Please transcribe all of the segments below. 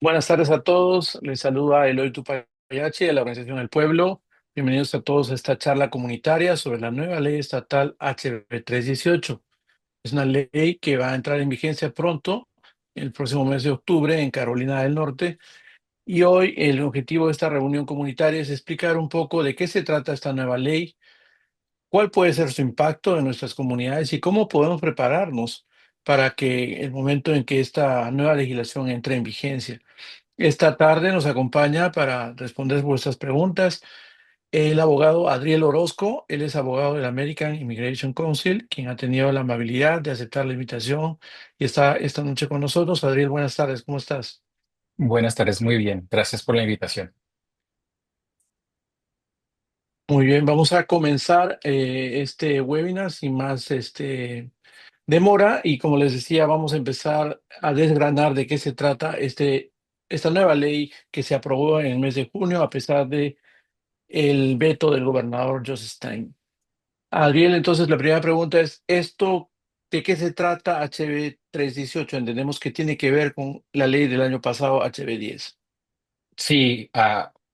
Buenas tardes a todos. Les saluda Eloy Tupayachi de la Organización del Pueblo. Bienvenidos a todos a esta charla comunitaria sobre la nueva ley estatal HB 318. Es una ley que va a entrar en vigencia pronto, el próximo mes de octubre, en Carolina del Norte. Y hoy el objetivo de esta reunión comunitaria es explicar un poco de qué se trata esta nueva ley, cuál puede ser su impacto en nuestras comunidades y cómo podemos prepararnos para que el momento en que esta nueva legislación entre en vigencia. Esta tarde nos acompaña para responder vuestras preguntas el abogado Adriel Orozco. Él es abogado del American Immigration Council, quien ha tenido la amabilidad de aceptar la invitación y está esta noche con nosotros. Adriel, buenas tardes, ¿cómo estás? Buenas tardes, muy bien. Gracias por la invitación. Muy bien, vamos a comenzar este webinar sin más demora y como les decía, vamos a empezar a desgranar de qué se trata esta nueva ley que se aprobó en el mes de junio a pesar de el veto del gobernador Joseph Stein. Adriel, entonces la primera pregunta es, ¿esto de qué se trata HB 318? Entendemos que tiene que ver con la ley del año pasado, HB 10. Sí,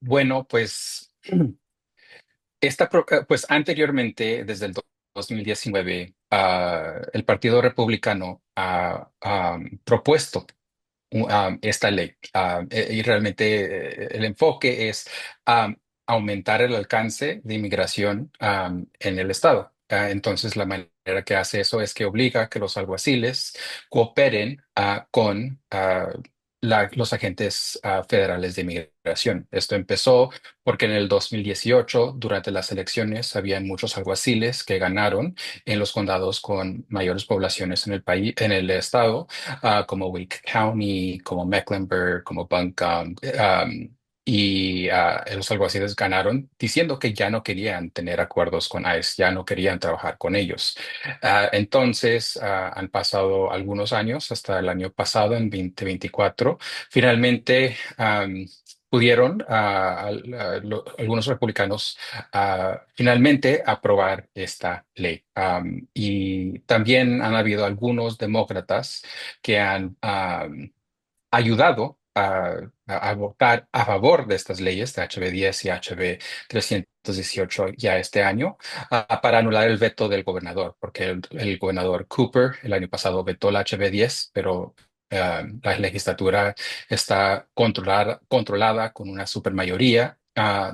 bueno, pues, pues anteriormente, desde el 2019, el Partido Republicano ha propuesto esta ley. Y realmente el enfoque es aumentar el alcance de inmigración en el estado. Entonces, la manera que hace eso es que obliga a que los alguaciles cooperen con los agentes federales de inmigración. Esto empezó porque en el 2018, durante las elecciones, habían muchos alguaciles que ganaron en los condados con mayores poblaciones en el país, en el estado, como Wake County, como Mecklenburg, como Buncombe. Y los alguaciles ganaron diciendo que ya no querían tener acuerdos con ICE, ya no querían trabajar con ellos. Entonces, han pasado algunos años, hasta el año pasado, en 2024, finalmente pudieron algunos republicanos finalmente aprobar esta ley. Y también han habido algunos demócratas que han ayudado a votar a favor de estas leyes de HB 10 y HB 318 ya este año, para anular el veto del gobernador, porque el gobernador Cooper el año pasado vetó la HB 10, pero la legislatura está controlada con una supermayoría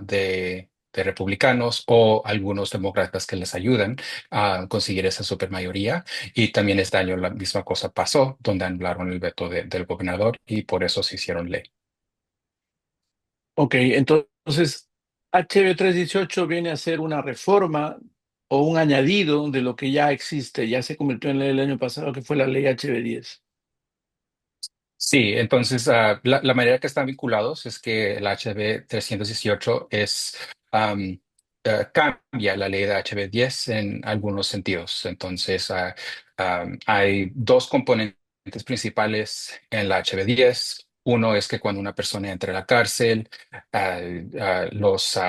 de republicanos o algunos demócratas que les ayudan a conseguir esa supermayoría. Y también este año la misma cosa pasó, donde anularon el veto del gobernador y por eso se hicieron ley. Ok, entonces HB 318 viene a ser una reforma o un añadido de lo que ya existe, ya se convirtió en ley el año pasado, que fue la ley HB 10. Sí, entonces la manera que están vinculados es que el HB 318 cambia la ley de HB 10 en algunos sentidos. Entonces, hay dos componentes principales en la HB 10. Uno es que cuando una persona entra a la cárcel, los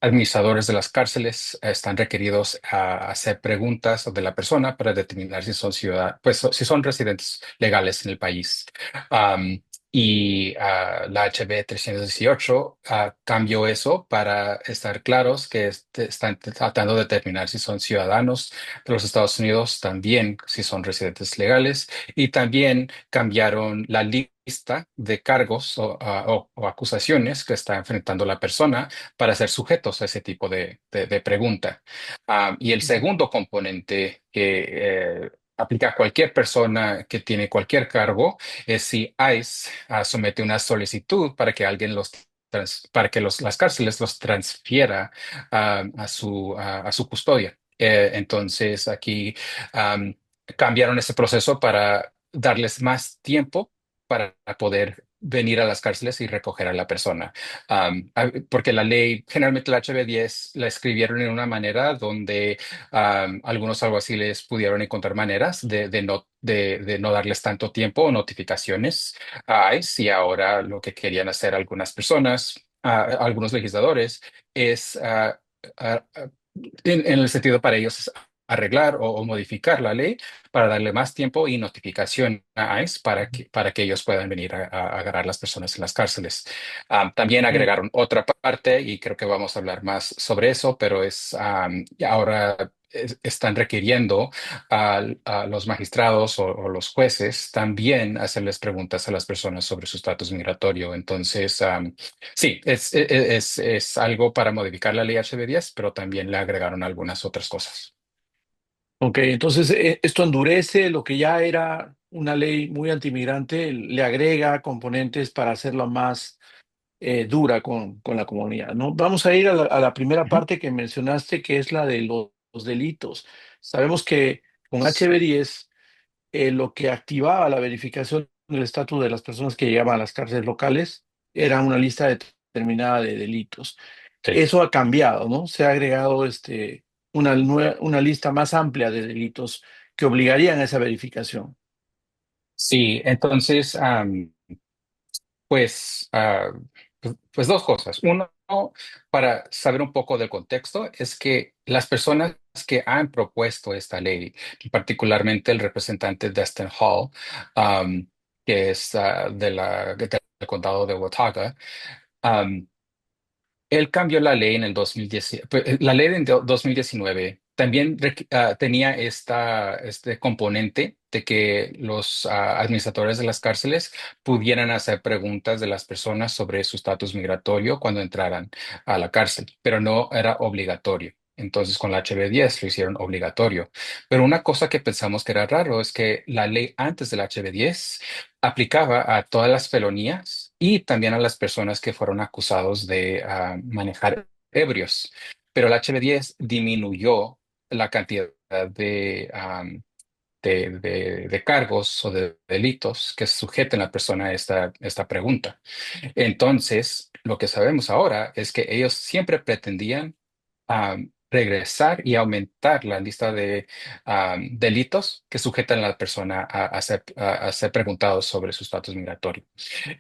administradores de las cárceles están requeridos a hacer preguntas de la persona para determinar si son ciudadanos, pues si son residentes legales en el país. Am, y la HB 318 cambió eso para estar claros que están tratando de determinar si son ciudadanos de los Estados Unidos, también si son residentes legales, y también cambiaron la lista de cargos o acusaciones que está enfrentando la persona para ser sujetos a ese tipo de pregunta. Y el Ujú. segundo componente que aplica a cualquier persona que tiene cualquier cargo es si ICE somete una solicitud para que alguien para que las cárceles los transfiera a su custodia. Entonces aquí am, cambiaron ese proceso para darles más tiempo para poder venir a las cárceles y recoger a la persona. Porque la ley, generalmente la HB 10 la escribieron en una manera donde algunos alguaciles pudieron encontrar maneras de no darles tanto tiempo o notificaciones a ICE, y ahora lo que querían hacer algunas personas, algunos legisladores, es en el sentido para ellos arreglar o modificar la ley para darle más tiempo y notificación a ICE para que ellos puedan venir a agarrar a las personas en las cárceles. También Sí. agregaron otra parte y creo que vamos a hablar más sobre eso, pero y ahora están requiriendo a los magistrados o los jueces también hacerles preguntas a las personas sobre su estatus migratorio. Entonces, sí, es algo para modificar la ley HB10, pero también le agregaron algunas otras cosas. Ok, entonces esto endurece lo que ya era una ley muy antimigrante, le agrega componentes para hacerla más dura con la comunidad, ¿no? Vamos a ir a la primera Ujú. parte que mencionaste, que es la de los delitos. Sabemos que con HB10 lo que activaba la verificación del estatus de las personas que llegaban a las cárceles locales era una lista determinada de delitos. Sí. Eso ha cambiado, ¿no? Se ha agregado una lista más amplia de delitos que obligarían a esa verificación. Sí, entonces, pues, pues dos cosas. Uno, para saber un poco del contexto, es que las personas que han propuesto esta ley, y particularmente el representante Destin Hall, que es del condado de Watauga, él cambió la ley en el 2010, la ley de 2019 también tenía este componente de que los administradores de las cárceles pudieran hacer preguntas de las personas sobre su estatus migratorio cuando entraran a la cárcel, pero no era obligatorio. Entonces con la HB10 lo hicieron obligatorio. Pero una cosa que pensamos que era raro es que la ley antes de la HB10 aplicaba a todas las felonías y también a las personas que fueron acusados de manejar ebrios. Pero el HB10 disminuyó la cantidad de cargos o de delitos que sujeten a la persona a esta pregunta. Entonces, lo que sabemos ahora es que ellos siempre pretendían regresar y aumentar la lista de delitos que sujetan a la persona a ser preguntados sobre su estatus migratorio.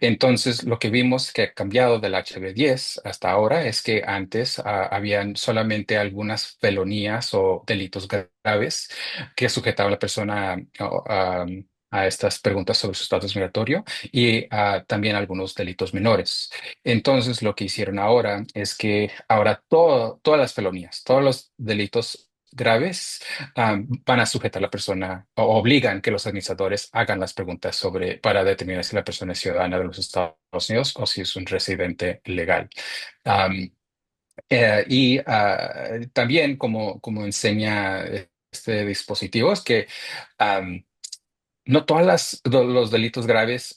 Entonces, lo que vimos que ha cambiado del HB10 hasta ahora es que antes habían solamente algunas felonías o delitos graves que sujetaban a la persona a estas preguntas sobre su estatus migratorio y también algunos delitos menores. Entonces, lo que hicieron ahora es que ahora todas las felonías, todos los delitos graves van a sujetar a la persona o obligan que los administradores hagan las preguntas para determinar si la persona es ciudadana de los Estados Unidos o si es un residente legal. Am, También, como enseña este dispositivo, es que no todas los delitos graves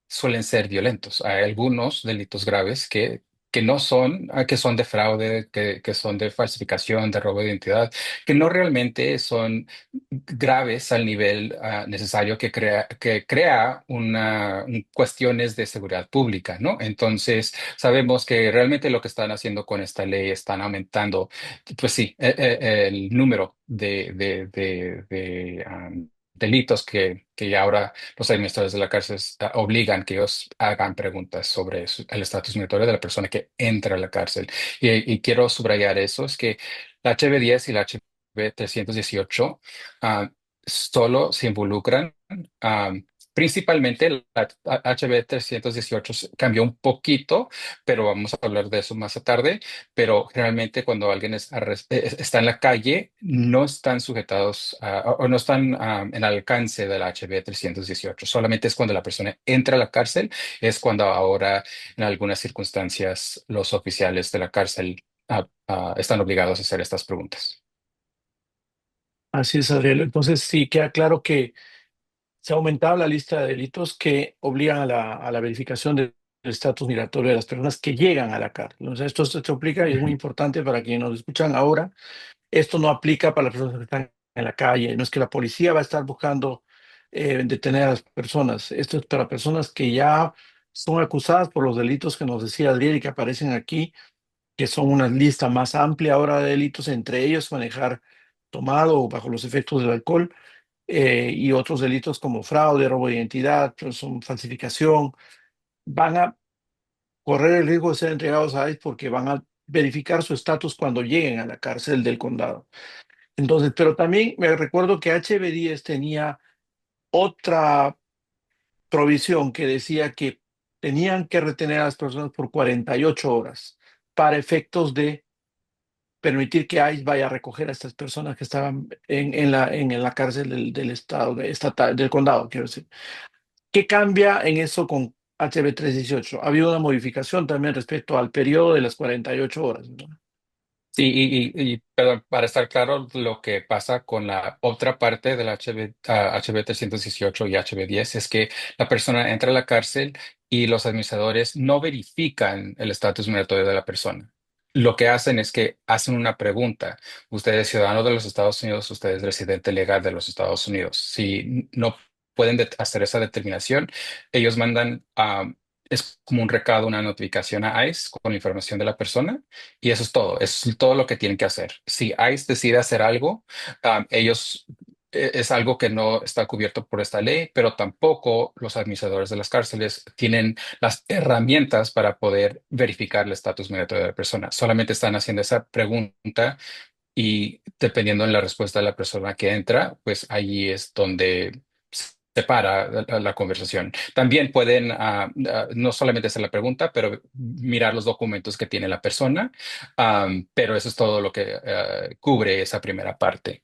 suelen ser violentos. Hay algunos delitos graves que no son, que son de fraude, que son de falsificación, de robo de identidad, que no realmente son graves al nivel necesario que crea cuestiones de seguridad pública, ¿no? Entonces, sabemos que realmente lo que están haciendo con esta ley están aumentando, pues sí, el número de delitos que ya ahora los administradores de la cárcel obligan que ellos hagan preguntas sobre el estatus migratorio de la persona que entra a la cárcel. Y quiero subrayar eso, es que la HB10 y la HB 318 solo se involucran. ah, Principalmente la HB 318 cambió un poquito, pero vamos a hablar de eso más tarde. Pero generalmente cuando alguien está en la calle, no están sujetados o no están en alcance de la HB 318. Solamente es cuando la persona entra a la cárcel, es cuando ahora en algunas circunstancias los oficiales de la cárcel están obligados a hacer estas preguntas. Así es, Adriel. Entonces sí queda claro que se ha aumentado la lista de delitos que obligan a la verificación del estatus migratorio de las personas que llegan a la cárcel. O sea, esto se aplica y es muy Ujú. importante para quienes nos escuchan ahora. Esto no aplica para las personas que están en la calle. No es que la policía va a estar buscando detener a las personas. Esto es para personas que ya son acusadas por los delitos que nos decía Adriel y que aparecen aquí, que son una lista más amplia ahora de delitos, entre ellos manejar tomado o bajo los efectos del alcohol y otros delitos como fraude, robo de identidad, son falsificación, van a correr el riesgo de ser entregados a ICE porque van a verificar su estatus cuando lleguen a la cárcel del condado. Entonces, pero también me recuerdo que HB10 tenía otra provisión que decía que tenían que retener a las personas por 48 horas para efectos de permitir que ICE vaya a recoger a estas personas que estaban en la cárcel del estado, estatal, del condado, quiero decir. ¿Qué cambia en eso con HB 318? Ha habido una modificación también respecto al periodo de las 48 horas, ¿no? Sí, perdón, para estar claro, lo que pasa con la otra parte del HB 318 y HB10 es que la persona entra a la cárcel y los administradores no verifican el estatus migratorio de la persona. Lo que hacen es que hacen una pregunta. Usted es ciudadano de los Estados Unidos, usted es residente legal de los Estados Unidos. Si no pueden hacer esa determinación, ellos mandan, es como un recado, una notificación a ICE con la información de la persona y eso es todo lo que tienen que hacer. Si ICE decide hacer algo, ellos es algo que no está cubierto por esta ley, pero tampoco los administradores de las cárceles tienen las herramientas para poder verificar el estatus migratorio de la persona. Solamente están haciendo esa pregunta y dependiendo en la respuesta de la persona que entra, pues ahí es donde se para la conversación. También pueden no solamente hacer la pregunta, pero mirar los documentos que tiene la persona. Pero eso es todo lo que cubre esa primera parte.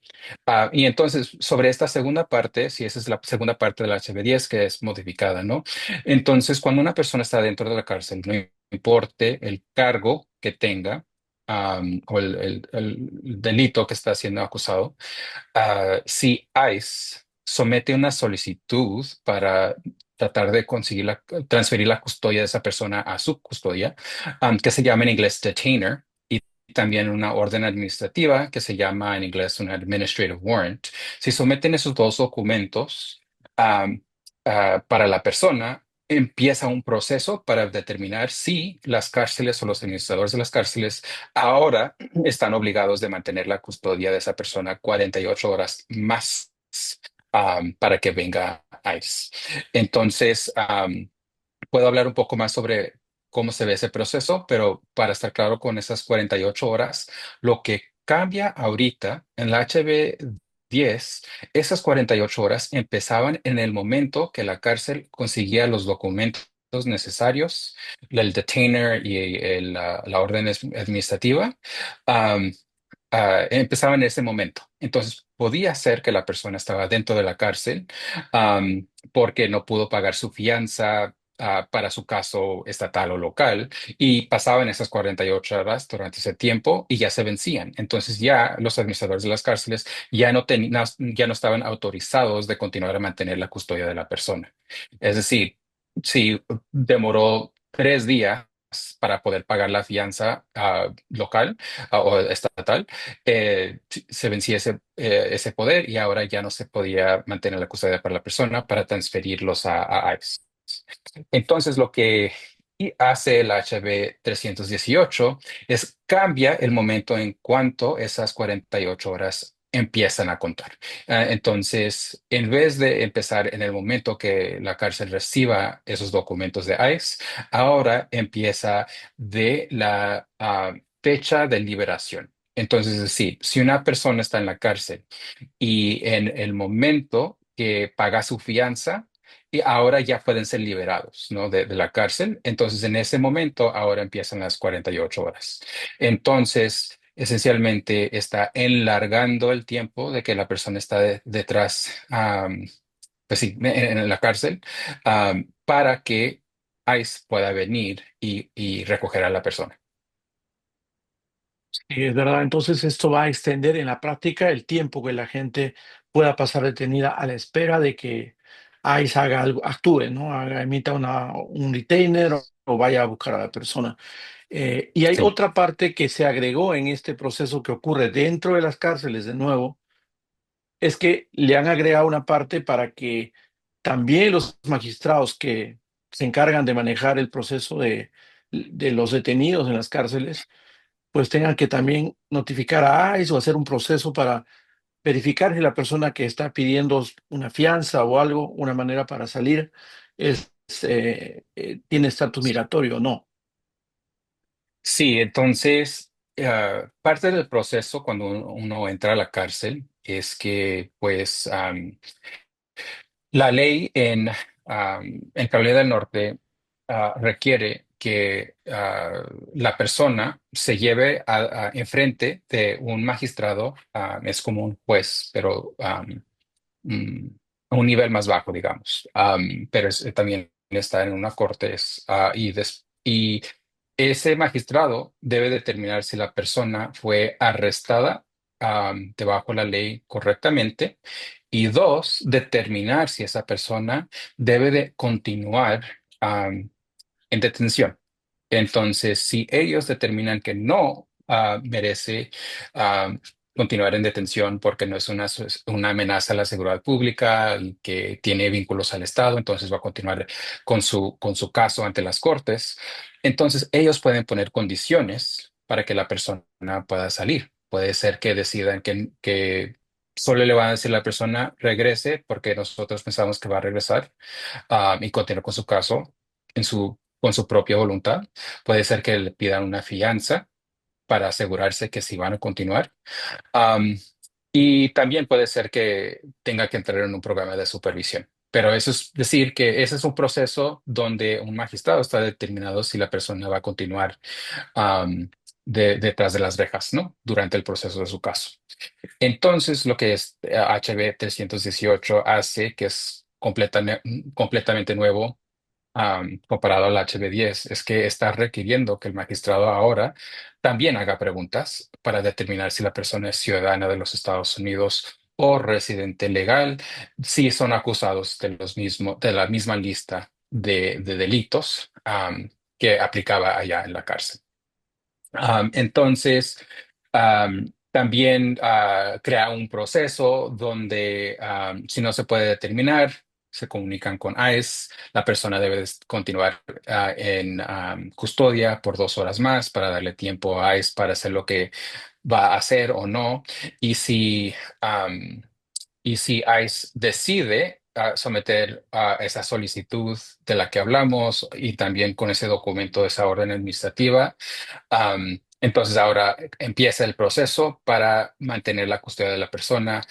Y entonces, sobre esta segunda parte, si esa es la segunda parte del HB10 que es modificada, ¿no? Entonces, cuando una persona está dentro de la cárcel, no importe el cargo que tenga, o el delito que está siendo acusado, si ICE somete una solicitud para tratar de conseguir transferir la custodia de esa persona a su custodia, que se llama en inglés detainer, y también una orden administrativa que se llama en inglés un administrative warrant. Si someten esos dos documentos um, para la persona, empieza un proceso para determinar si las cárceles o los administradores de las cárceles ahora están obligados de mantener la custodia de esa persona 48 horas más, para que venga ICE. Entonces, puedo hablar un poco más sobre cómo se ve ese proceso, pero para estar claro con esas 48 horas, lo que cambia ahorita en la HB10, esas 48 horas empezaban en el momento que la cárcel conseguía los documentos necesarios, el detainer y la orden administrativa. um, Empezaba en ese momento. Entonces, podía ser que la persona estaba dentro de la cárcel, porque no pudo pagar su fianza, para su caso estatal o local, y pasaban esas 48 horas durante ese tiempo y ya se vencían. Entonces, ya los administradores de las cárceles ya no estaban autorizados de continuar a mantener la custodia de la persona. Es decir, si demoró 3 días para poder pagar la fianza local o estatal, se vencía ese poder y ahora ya no se podía mantener la custodia para la persona para transferirlos a ICE. Entonces, lo que hace el HB 318 es cambia el momento en cuanto esas 48 horas empiezan a contar. Entonces, en vez de empezar en el momento que la cárcel reciba esos documentos de ICE, ahora empieza de la fecha de liberación. Entonces, es decir, si una persona está en la cárcel y en el momento que paga su fianza, y ahora ya pueden ser liberados, ¿no? De la cárcel. Entonces, en ese momento, ahora empiezan las 48 horas. Entonces, esencialmente está enlargando el tiempo de que la persona está detrás, pues sí, en la cárcel, para que ICE pueda venir y recoger a la persona. Y es verdad, entonces esto va a extender en la práctica el tiempo que la gente pueda pasar detenida a la espera de que ICE haga algo, actúe, ¿no? Emita un retainer o vaya a buscar a la persona. Y hay Sí. otra parte que se agregó en este proceso que ocurre dentro de las cárceles, de nuevo, es que le han agregado una parte para que también los magistrados que se encargan de manejar el proceso de los detenidos en las cárceles, pues tengan que también notificar a ICE o hacer un proceso para verificar si la persona que está pidiendo una fianza o algo, una manera para salir, tiene estatus migratorio o no. Sí, entonces, parte del proceso cuando uno entra a la cárcel es que, pues, la ley en Carolina del Norte requiere que la persona se lleve enfrente de un magistrado, es como un juez, pero mm, a un nivel más bajo, digamos. Pero también está en una corte y ese magistrado debe determinar si la persona fue arrestada debajo de la ley correctamente y dos, determinar si esa persona debe de continuar en detención. Entonces, si ellos determinan que no merece ah, continuar en detención porque no es una amenaza a la seguridad pública y que tiene vínculos al Estado, entonces va a continuar con su caso ante las cortes. Entonces, ellos pueden poner condiciones para que la persona pueda salir. Puede ser que decidan que solo le van a decir a la persona regrese porque nosotros pensamos que va a regresar y continuar con su caso con su propia voluntad. Puede ser que le pidan una fianza para asegurarse que sí van a continuar. Am, y también puede ser que tenga que entrar en un programa de supervisión. Pero eso es decir que ese es un proceso donde un magistrado está determinado si la persona va a continuar am, detrás de las rejas, ¿no? Durante el proceso de su caso. Entonces, lo que es HB 318 hace, que es completamente nuevo, comparado al HB10, es que está requiriendo que el magistrado ahora también haga preguntas para determinar si la persona es ciudadana de los Estados Unidos o residente legal, si son acusados de la misma lista de delitos que aplicaba allá en la cárcel. Entonces, también crea un proceso donde si no se puede determinar, se comunican con ICE. La persona debe continuar en custodia por 2 horas más para darle tiempo a ICE para hacer lo que va a hacer o no. Y si, am, y si ICE decide someter esa solicitud de la que hablamos y también con ese documento, esa orden administrativa, entonces ahora empieza el proceso para mantener la custodia de la persona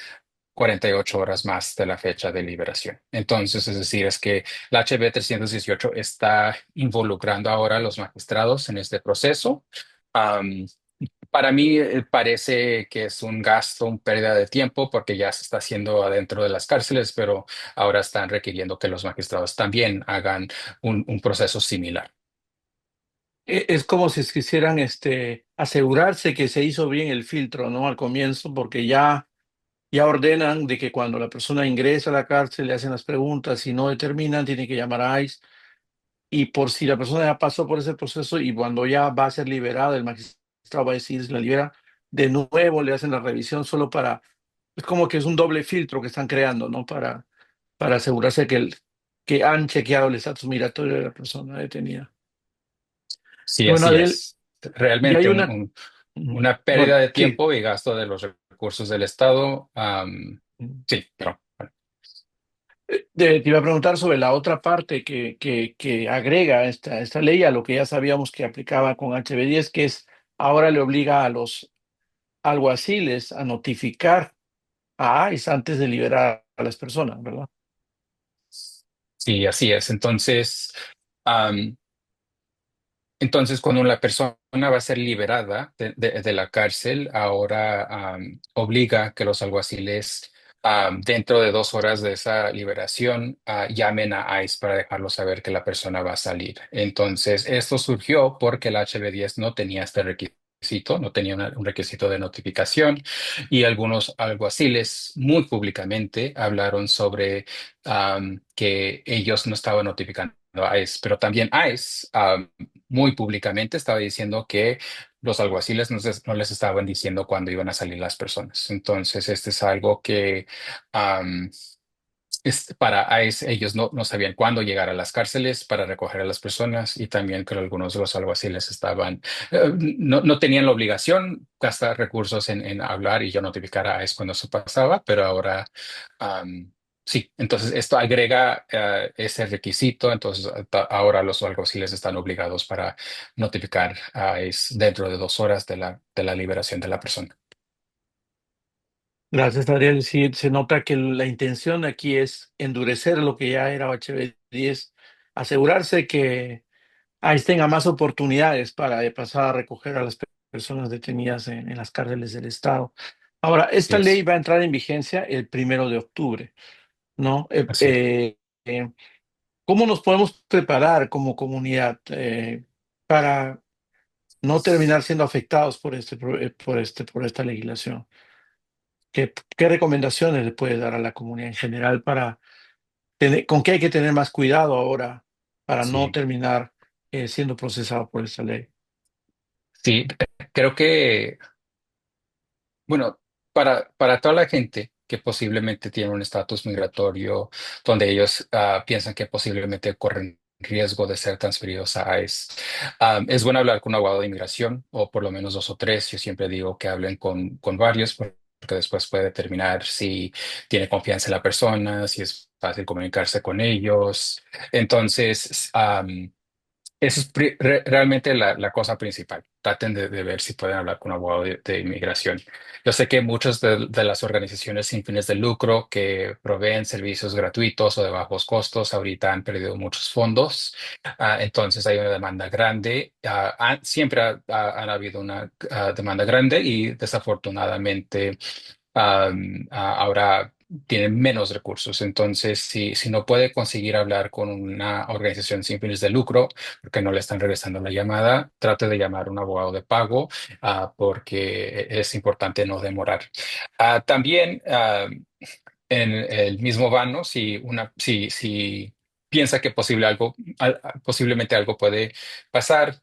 48 horas más de la fecha de liberación. Entonces, es decir, es que la HB 318 está involucrando ahora a los magistrados en este proceso. Am, para mí parece que es un gasto, una pérdida de tiempo porque ya se está haciendo adentro de las cárceles, pero ahora están requiriendo que los magistrados también hagan un proceso similar. Es como si quisieran asegurarse que se hizo bien el filtro, ¿no? Al comienzo, porque ya ordenan de que cuando la persona ingresa a la cárcel le hacen las preguntas, si no determinan, tiene que llamar a ICE. Y por si la persona ya pasó por ese proceso y cuando ya va a ser liberada, el magistrado va a decir si la libera, de nuevo le hacen la revisión solo para, es como que es un doble filtro que están creando, ¿no? Para asegurarse que han chequeado el estatus migratorio de la persona detenida. Sí, Y bueno, así Adel, es. y Realmente hay una, una bueno, pérdida de sí. tiempo y gasto de los recursos del Estado. Sí, pero bueno. Te iba a preguntar sobre la otra parte que agrega esta ley a lo que ya sabíamos que aplicaba con HB10, que es ahora le obliga a los alguaciles a notificar a ICE antes de liberar a las personas, ¿verdad? Sí, así es. Entonces, cuando la persona va a ser liberada de la cárcel, ahora obliga que los alguaciles, dentro de 2 horas de esa liberación, llamen a ICE para dejarlo saber que la persona va a salir. Entonces, esto surgió porque el HB10 no tenía este requisito, no tenía un requisito de notificación y algunos alguaciles muy públicamente hablaron sobre que ellos no estaban notificando a ICE, pero también ICE muy públicamente estaba diciendo que los alguaciles no les estaban diciendo cuándo iban a salir las personas. Entonces, este es algo que am, para ICE, ellos no sabían cuándo llegar a las cárceles para recoger a las personas y también que algunos de los alguaciles no tenían la obligación gastar recursos en hablar y yo notificar a ICE cuando eso pasaba, pero ahora Sí, entonces esto agrega ese requisito, entonces ahora los alguaciles están obligados para notificar a ICE dentro de 2 horas de la liberación de la persona. Gracias, Adriel. Sí, se nota que la intención aquí es endurecer lo que ya era HB10, asegurarse que ahí tenga más oportunidades para pasar a recoger a las personas detenidas en las cárceles del Estado. Ahora, Así esta ley es, va a entrar en vigencia el 1 de octubre, ¿no? así es. Eh, ¿Cómo nos podemos preparar como comunidad para no terminar siendo afectados por por esta legislación? ¿Qué recomendaciones le puede dar a la comunidad en general para con qué hay que tener más cuidado ahora para no Sí, terminar siendo procesado por esta ley? sí, creo que, bueno, para toda la gente que posiblemente tiene un estatus migratorio donde ellos piensan que posiblemente corren riesgo de ser transferidos a ICE, es bueno hablar con un abogado de inmigración o por lo menos 2 o 3. Yo siempre digo que hablen con varios porque después puede determinar si tiene confianza en la persona, si es fácil comunicarse con ellos. Entonces, eso es realmente la cosa principal. Traten de ver si pueden hablar con un abogado de inmigración. Yo sé que muchas de las organizaciones sin fines de lucro que proveen servicios gratuitos o de bajos costos ahorita han perdido muchos fondos. Entonces hay una demanda grande. Siempre han habido una demanda grande y desafortunadamente ahora tienen menos recursos. Entonces, si no puede conseguir hablar con una organización sin fines de lucro, porque no le están regresando la llamada, trate de llamar a un abogado de pago, porque es importante no demorar. También en el mismo vano, si piensa que posiblemente algo puede pasar,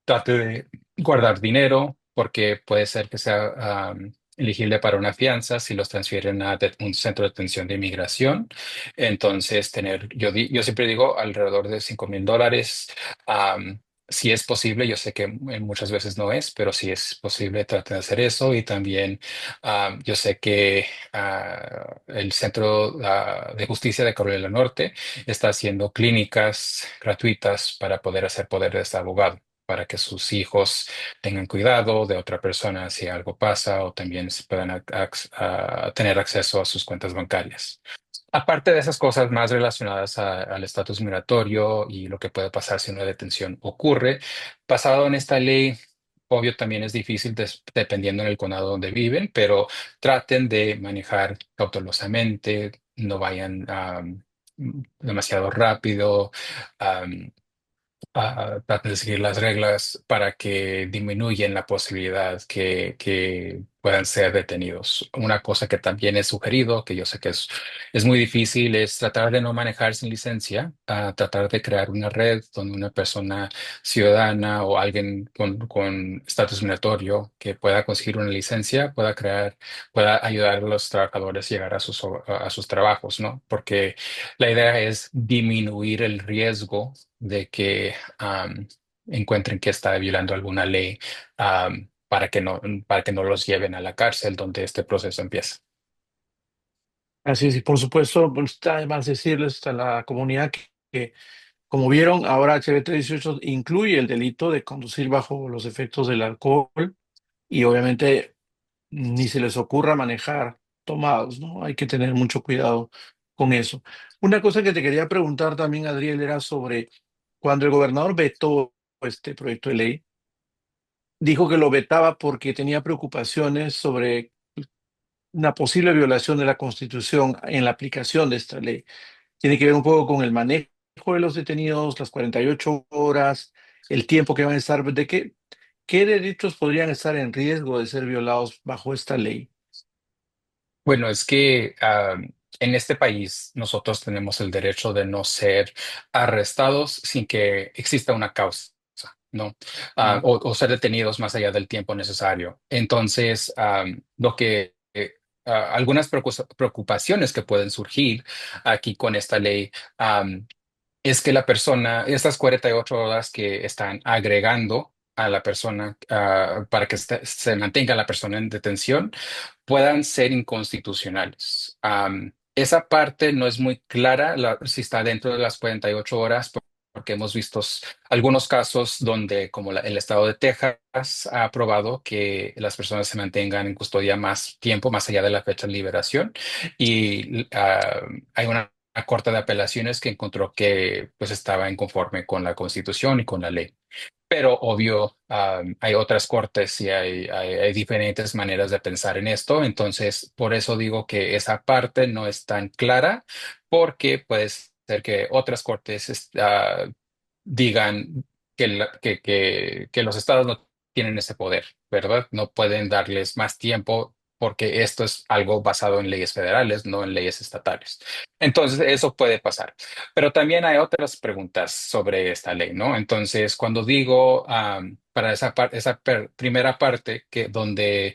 trate de guardar dinero porque puede ser que sea elegible para una fianza si los transfieren a un centro de atención de inmigración. Entonces, yo siempre digo alrededor de $5,000. Si es posible, yo sé que muchas veces no es, pero si es posible, trate de hacer eso. Y también yo sé que el Centro de Justicia de Carolina del Norte está haciendo clínicas gratuitas para poder hacer poder de este abogado para que sus hijos tengan cuidado de otra persona si algo pasa o también se puedan tener acceso a sus cuentas bancarias. Aparte de esas cosas más relacionadas al estatus migratorio y lo que puede pasar si una detención ocurre, basado en esta ley, obvio también es difícil dependiendo en el condado donde viven, pero traten de manejar cautelosamente, no vayan demasiado rápido. Traten de seguir las reglas para que disminuyan la posibilidad que puedan ser detenidos. Una cosa que también he sugerido, que yo sé que es muy difícil, es tratar de no manejar sin licencia, tratar de crear una red donde una persona ciudadana o alguien con estatus migratorio que pueda conseguir una licencia pueda ayudar a los trabajadores a llegar a sus trabajos, ¿no? Porque la idea es disminuir el riesgo de que encuentren que está violando alguna ley para que no los lleven a la cárcel donde este proceso empieza. Así es, y por supuesto, pues, está de más decirles a la comunidad que, como vieron, ahora HB318 incluye el delito de conducir bajo los efectos del alcohol y obviamente ni se les ocurra manejar tomados, ¿no? Hay que tener mucho cuidado con eso. Una cosa que te quería preguntar también, Adriel, era sobre cuando el gobernador vetó este proyecto de ley, dijo que lo vetaba porque tenía preocupaciones sobre una posible violación de la Constitución en la aplicación de esta ley. Tiene que ver un poco con el manejo de los detenidos, las 48 horas, el tiempo que van a estar, qué derechos podrían estar en riesgo de ser violados bajo esta ley. Bueno, es que en este país nosotros tenemos el derecho de no ser arrestados sin que exista una causa, ¿no? Mm. O ser detenidos más allá del tiempo necesario. Entonces, algunas preocupaciones que pueden surgir aquí con esta ley es que la persona, estas 48 horas que están agregando a la persona para que se mantenga la persona en detención, puedan ser inconstitucionales. Esa parte no es muy clara si está dentro de las 48 horas, porque hemos visto algunos casos donde, como el estado de Texas ha aprobado que las personas se mantengan en custodia más tiempo, más allá de la fecha de liberación, y hay una corte de apelaciones que encontró que pues estaba inconforme con la Constitución y con la ley. Pero obvio, hay otras cortes y hay diferentes maneras de pensar en esto. Entonces, por eso digo que esa parte no es tan clara, porque puede ser que otras cortes digan que los estados no tienen ese poder, ¿verdad? No pueden darles más tiempo porque esto es algo basado en leyes federales, no en leyes estatales. Entonces, eso puede pasar. Pero también hay otras preguntas sobre esta ley, ¿no? Entonces, cuando digo para primera parte, que donde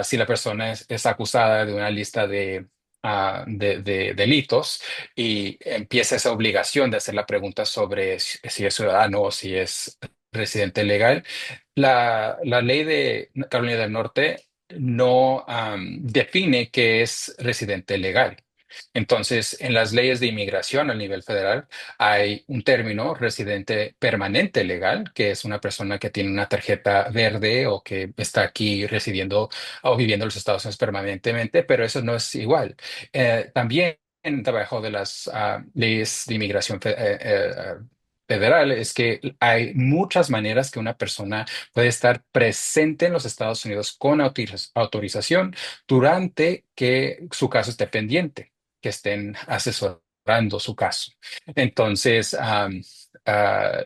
si la persona es acusada de una lista de delitos y empieza esa obligación de hacer la pregunta sobre si es ciudadano o si es residente legal, la ley de Carolina del Norte no define qué es residente legal. Entonces, en las leyes de inmigración a nivel federal hay un término, residente permanente legal, que es una persona que tiene una tarjeta verde o que está aquí residiendo o viviendo en los Estados Unidos permanentemente, pero eso no es igual. También debajo de las leyes de inmigración federal es que hay muchas maneras que una persona puede estar presente en los Estados Unidos con autorización durante que su caso esté pendiente, que estén asesorando su caso. Entonces,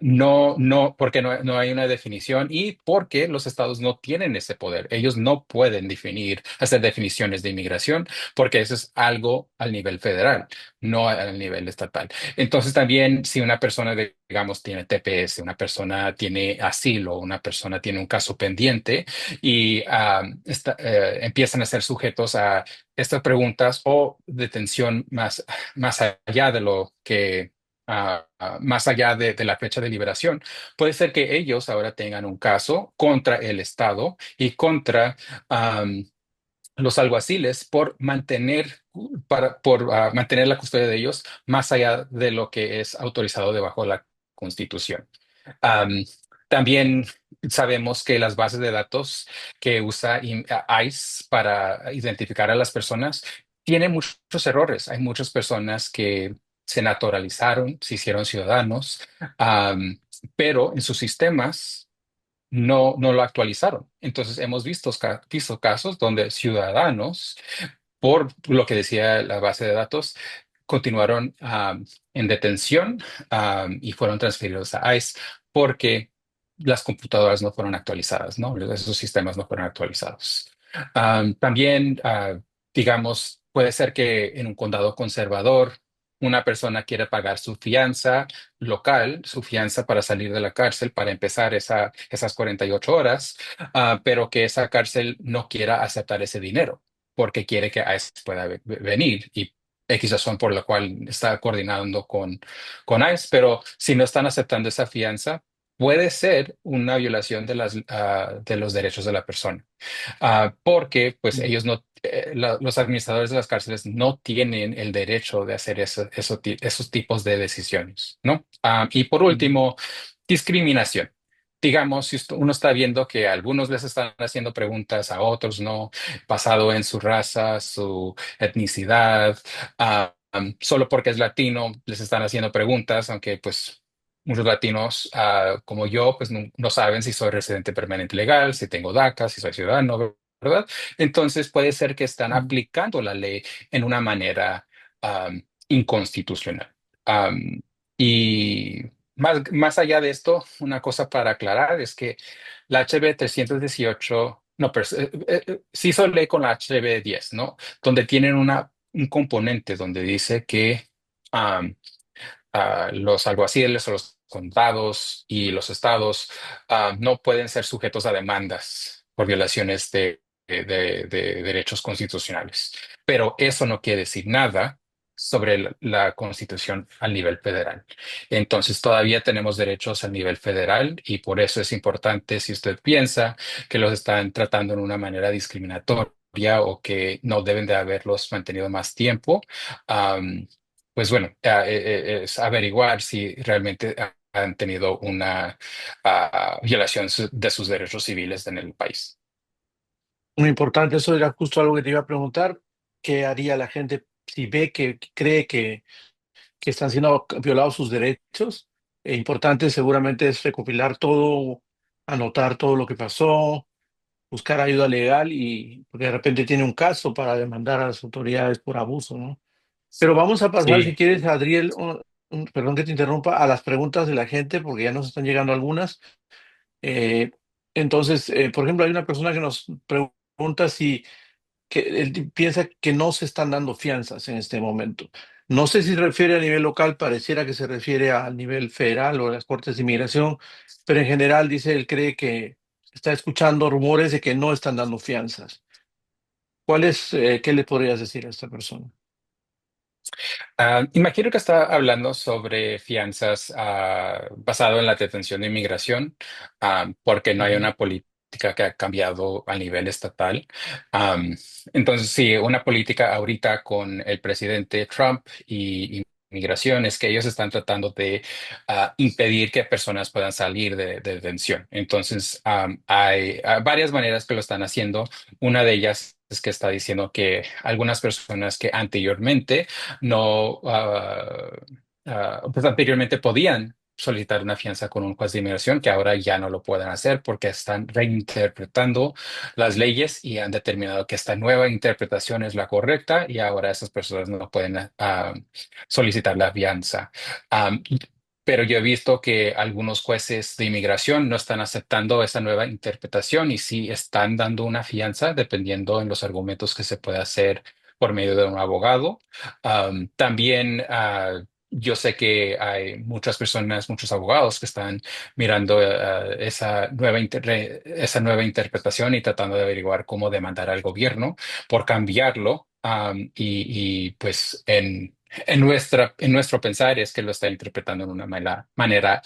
no, porque no hay una definición y porque los estados no tienen ese poder. Ellos no pueden definir, hacer definiciones de inmigración porque eso es algo al nivel federal, no al nivel estatal. Entonces, también si una persona, digamos, tiene TPS, una persona tiene asilo, una persona tiene un caso pendiente y empiezan a ser sujetos a estas preguntas o detención más allá de lo que, más allá de la fecha de liberación. Puede ser que ellos ahora tengan un caso contra el Estado y contra los alguaciles por mantener la custodia de ellos más allá de lo que es autorizado debajo de la Constitución. Am, También sabemos que las bases de datos que usa ICE para identificar a las personas tienen muchos errores. Hay muchas personas que se naturalizaron, se hicieron ciudadanos, am, pero en sus sistemas no lo actualizaron. Entonces hemos visto casos donde ciudadanos, por lo que decía la base de datos, continuaron en detención y fueron transferidos a ICE porque las computadoras no fueron actualizadas, ¿no? Esos sistemas no fueron actualizados. También, digamos, puede ser que en un condado conservador una persona quiere pagar su fianza local, su fianza para salir de la cárcel, para empezar esas 48 horas, pero que esa cárcel no quiera aceptar ese dinero porque quiere que ICE pueda venir y X razón por la cual está coordinando con ICE, pero si no están aceptando esa fianza, puede ser una violación de los derechos de la persona. Porque pues ellos no, los administradores de las cárceles no tienen el derecho de hacer esos tipos de decisiones, ¿no? Y por último, discriminación. Digamos, si uno está viendo que algunos les están haciendo preguntas, a otros no, basado en su raza, su etnicidad, solo porque es latino, les están haciendo preguntas, aunque pues muchos latinos como yo, pues no saben si soy residente permanente legal, si tengo DACA, si soy ciudadano, ¿verdad? Entonces puede ser que están aplicando la ley en una manera inconstitucional. Am, y más allá de esto, una cosa para aclarar es que la HB 318, no, pero sí hizo ley con la HB 10, ¿no? Donde tienen un componente donde dice que los alguaciles o los condados y los estados no pueden ser sujetos a demandas por violaciones de derechos constitucionales. Pero eso no quiere decir nada sobre la Constitución a nivel federal. Entonces, todavía tenemos derechos a nivel federal y por eso es importante, si usted piensa que los están tratando de una manera discriminatoria, o que no deben de haberlos mantenido más tiempo, am, pues bueno, es averiguar si realmente han tenido una violación de sus derechos civiles en el país. Muy importante, eso era justo algo que te iba a preguntar. ¿Qué haría la gente si ve que cree que están siendo violados sus derechos? Importante seguramente es recopilar todo, anotar todo lo que pasó, buscar ayuda legal y porque de repente tiene un caso para demandar a las autoridades por abuso, ¿no? Pero vamos a pasar, si Sí. quieres, Adriel, perdón que te interrumpa, a las preguntas de la gente porque ya nos están llegando algunas. Eh, entonces, por ejemplo, hay una persona que nos pregunta si que él piensa que no se están dando fianzas en este momento. No sé si se refiere a nivel local, pareciera que se refiere a nivel federal o a las cortes de inmigración, pero en general dice él cree que está escuchando rumores de que no están dando fianzas. ¿Qué le podrías decir a esta persona? Imagino que está hablando sobre fianzas basado en la detención de inmigración, porque no hay Ujú. una política que ha cambiado a nivel estatal. Am, entonces, sí, una política ahorita con el presidente Trump y inmigración es que ellos están tratando de impedir que personas puedan salir de detención. Entonces, hay varias maneras que lo están haciendo. Una de ellas es que está diciendo que algunas personas que anteriormente no, pues anteriormente podían solicitar una fianza con un juez de inmigración, que ahora ya no lo pueden hacer porque están reinterpretando las leyes y han determinado que esta nueva interpretación es la correcta y ahora esas personas no pueden solicitar la fianza. Am, pero yo he visto que algunos jueces de inmigración no están aceptando esa nueva interpretación y sí están dando una fianza dependiendo en los argumentos que se puede hacer por medio de un abogado. También yo sé que hay muchas personas, muchos abogados que están mirando esa nueva interpretación y tratando de averiguar cómo demandar al gobierno por cambiarlo. Pues en nuestro pensar es que lo está interpretando de una manera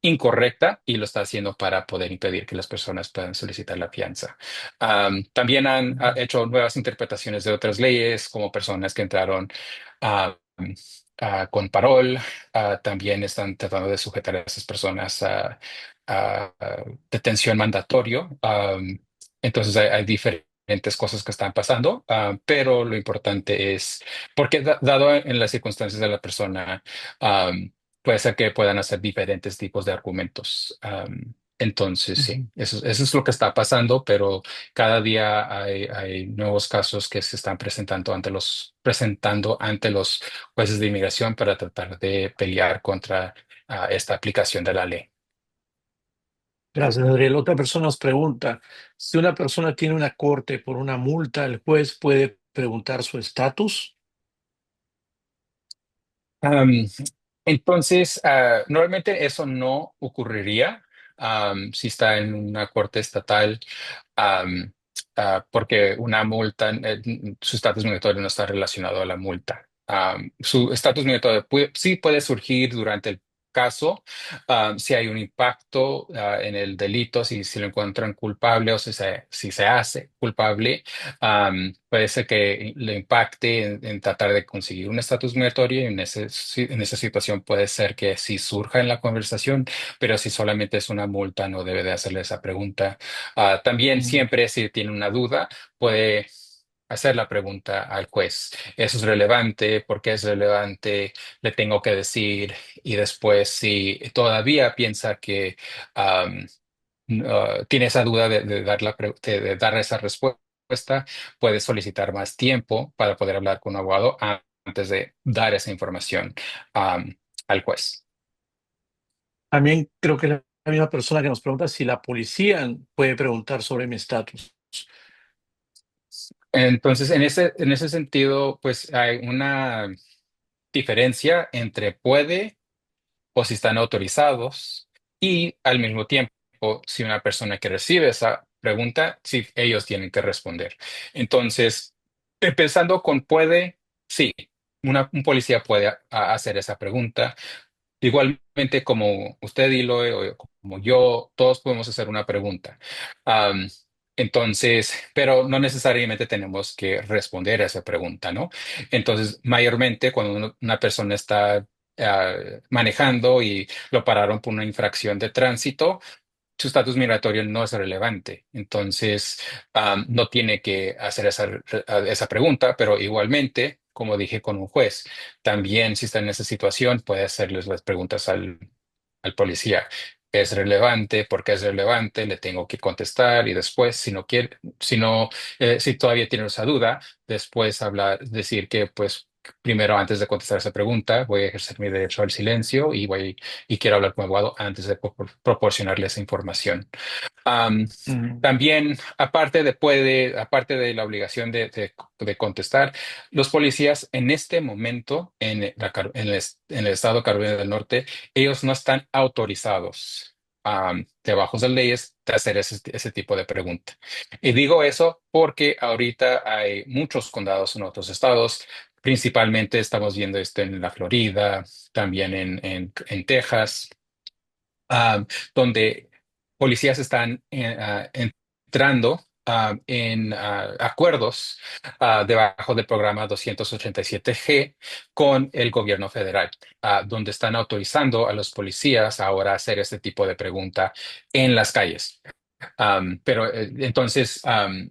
incorrecta y lo está haciendo para poder impedir que las personas puedan solicitar la fianza. También han hecho nuevas interpretaciones de otras leyes, como personas que entraron ah, con parol. También están tratando de sujetar a esas personas a detención mandatorio. Entonces hay diferentes cosas que están pasando, pero lo importante es, porque dado en las circunstancias de la persona, puede ser que puedan hacer diferentes tipos de argumentos. Entonces, sí, Ujú. eso es lo que está pasando, pero cada día hay nuevos casos que se están presentando ante los jueces de inmigración para tratar de pelear contra esta aplicación de la ley. Gracias, Adriel. Otra persona nos pregunta, si una persona tiene una corte por una multa, ¿el juez puede preguntar su estatus? Am, entonces, normalmente eso no ocurriría si está en una corte estatal, am, porque una multa, su estatus migratorio no está relacionado a la multa. Su estatus migratorio sí puede surgir durante el caso, si hay un impacto en el delito, si lo encuentran culpable o si se hace culpable. Puede ser que le impacte en tratar de conseguir un estatus migratorio y en esa situación puede ser que sí surja en la conversación, pero si solamente es una multa no debe de hacerle esa pregunta. También Mm. siempre si tiene una duda puede hacer la pregunta al juez. ¿Eso es relevante? ¿Por qué es relevante? Le tengo que decir y después si todavía piensa que tiene esa duda de de dar esa respuesta, puede solicitar más tiempo para poder hablar con un abogado antes de dar esa información am, al juez. También creo que es la misma persona que nos pregunta si la policía puede preguntar sobre mi estatus. Entonces, en ese sentido, pues hay una diferencia entre puede o si están autorizados y al mismo tiempo, si una persona que recibe esa pregunta, si ellos tienen que responder. Entonces, empezando con puede, sí, un policía puede hacer esa pregunta. Igualmente como usted, Eloy, o como yo, todos podemos hacer una pregunta. Entonces, pero no necesariamente tenemos que responder a esa pregunta, ¿no? Entonces, mayormente cuando una persona está manejando y lo pararon por una infracción de tránsito, su estatus migratorio no es relevante. Entonces, no tiene que hacer esa pregunta, pero igualmente, como dije con un juez, también si está en esa situación, puede hacerles las preguntas al policía. ¿Es relevante? ¿Por qué es relevante? Le tengo que contestar y después, si no quiere, si no, si todavía tiene esa duda, después hablar, decir que, pues, primero, antes de contestar esa pregunta, voy a ejercer mi derecho al silencio y quiero hablar con mi abogado antes de proporcionarle esa información. Am, Mm. También, aparte de la obligación de contestar, los policías en este momento en el estado de Carolina del Norte, ellos no están autorizados, debajo de leyes, de hacer ese tipo de pregunta. Y digo eso porque ahorita hay muchos condados en otros estados. Principalmente estamos viendo esto en la Florida, también en Texas, ah, donde policías están entrando en acuerdos debajo del programa 287G con el gobierno federal, donde están autorizando a los policías ahora a hacer este tipo de pregunta en las calles. Pero entonces,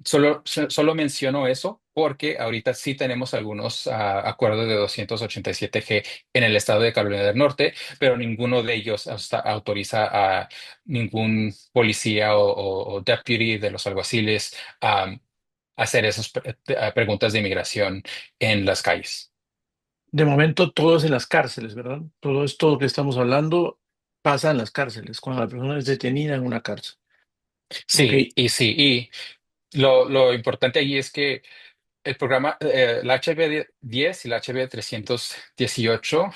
solo menciono eso porque ahorita sí tenemos algunos acuerdos de 287G en el estado de Carolina del Norte, pero ninguno de ellos autoriza a ningún policía o deputy de los alguaciles hacer esas preguntas de inmigración en las calles. De momento todo es en las cárceles, ¿verdad? Todo esto que estamos hablando pasa en las cárceles, cuando la persona es detenida en una cárcel. Ok. Sí, y lo importante allí es que el programa, la HB10 y la HB 318,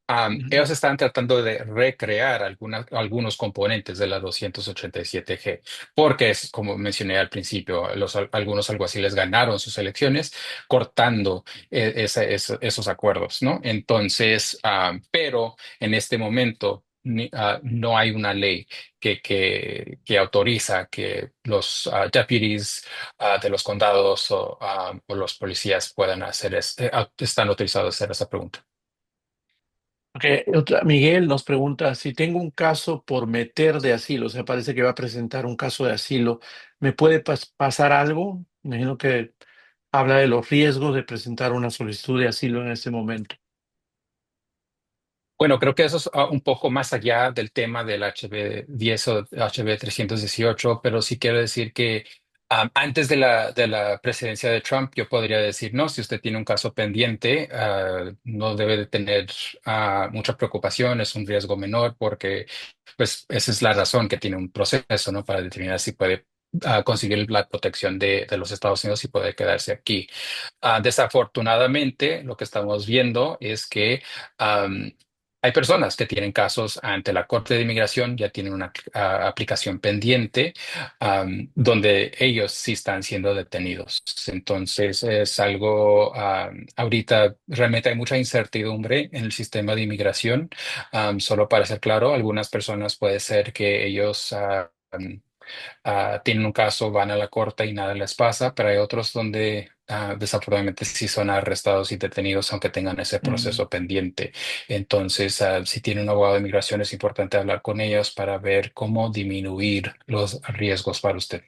Ujú. ellos están tratando de recrear algunos componentes de la 287G, porque es, como mencioné al principio, algunos alguaciles ganaron sus elecciones cortando esos acuerdos, ¿no? Entonces, pero en este momento no hay una ley que autoriza que los deputies de los condados o los policías puedan están autorizados a hacer esa pregunta. Ok, Miguel nos pregunta, si tengo un caso por meter de asilo, o sea, parece que va a presentar un caso de asilo, ¿me puede pasar algo? Me imagino que habla de los riesgos de presentar una solicitud de asilo en este momento. Bueno, creo que eso es un poco más allá del tema del HB10 o HB 318, pero sí quiero decir que antes de la presidencia de Trump, yo podría decir, no, si usted tiene un caso pendiente, no debe de tener mucha preocupación, es un riesgo menor porque pues esa es la razón que tiene un proceso, ¿no? Para determinar si puede conseguir la protección de los Estados Unidos y poder quedarse aquí. Desafortunadamente, lo que estamos viendo es que hay personas que tienen casos ante la Corte de Inmigración, ya tienen una aplicación pendiente, donde ellos sí están siendo detenidos. Entonces, es algo, ahorita realmente hay mucha incertidumbre en el sistema de inmigración. Solo para ser claro, algunas personas puede ser que ellos tienen un caso, van a la corte y nada les pasa, pero hay otros donde desafortunadamente sí son arrestados y detenidos aunque tengan ese Mm. proceso pendiente. Entonces, si tiene un abogado de inmigración, es importante hablar con ellos para ver cómo disminuir los riesgos para usted.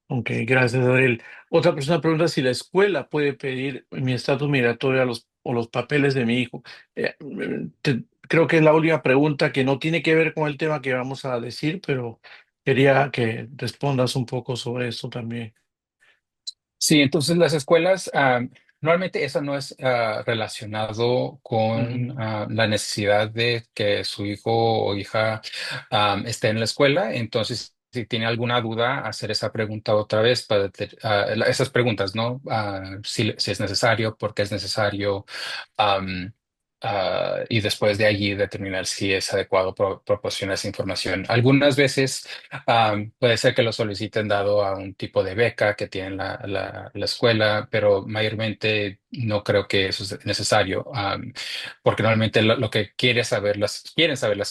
Ok, gracias, Adriel. Otra persona pregunta si la escuela puede pedir mi estatus migratorio o los papeles de mi hijo. Creo que es la última pregunta que no tiene que ver con el tema que vamos a decir, pero quería que respondas un poco sobre esto también. Sí, entonces las escuelas, normalmente eso no es relacionado con Ujú. la necesidad de que su hijo o hija esté en la escuela. Entonces, si tiene alguna duda, hacer esa pregunta otra vez para esas preguntas, ¿no? Si es necesario, por qué es necesario, am, y después de allí determinar si es adecuado proporcionar esa información. Algunas veces puede ser que lo soliciten dado a un tipo de beca que tiene la escuela, pero mayormente no creo que eso es necesario, porque normalmente lo que quieren saber las